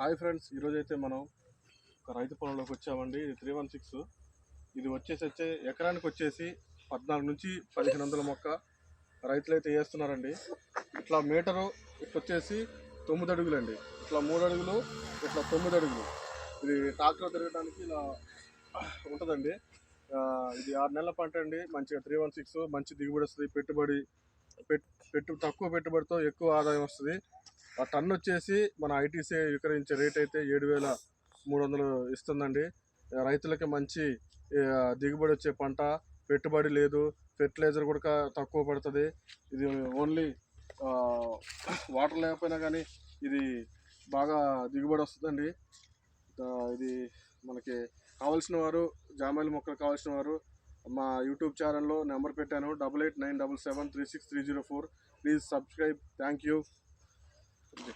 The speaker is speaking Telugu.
హాయ్ ఫ్రెండ్స్, ఈరోజైతే మనం ఒక రైతు పొలంలోకి వచ్చామండి. ఇది 316. ఇది వచ్చేసి ఎకరానికి వచ్చేసి 14 నుంచి 1500 మొక్క రైతులు అయితే వేస్తున్నారండి. ఇట్లా మీటరు ఇట్లా వచ్చేసి 9 అడుగులండి. ఇట్లా 3 అడుగులు, ఇట్లా 9 అడుగులు. ఇది ట్రాక్టర్ తిరగడానికి ఇలా ఉంటుందండి. ఇది 6 నెలల పంట అండి. మంచిగా 316 మంచి దిగుబడి వస్తుంది. తక్కువ పెట్టుబడితో ఎక్కువ ఆదాయం వస్తుంది. ఆ టన్ వచ్చేసి మన ఐటీసీ విక్రయించే రేట్ అయితే 7300 ఇస్తుందండి. రైతులకి మంచి దిగుబడి వచ్చే పంట, పెట్టుబడి లేదు, ఫెర్టిలైజర్ కూడా తక్కువ పడుతుంది. ఇది ఓన్లీ వాటర్ లేకపోయినా కానీ ఇది బాగా దిగుబడి వస్తుందండి. ఇది మనకి కావాల్సిన వారు, జామాయిల మొక్కలు కావాల్సిన వారు మా యూట్యూబ్ ఛానల్లో నెంబర్ పెట్టాను, 8897736304. Please subscribe. Thank you. చూపి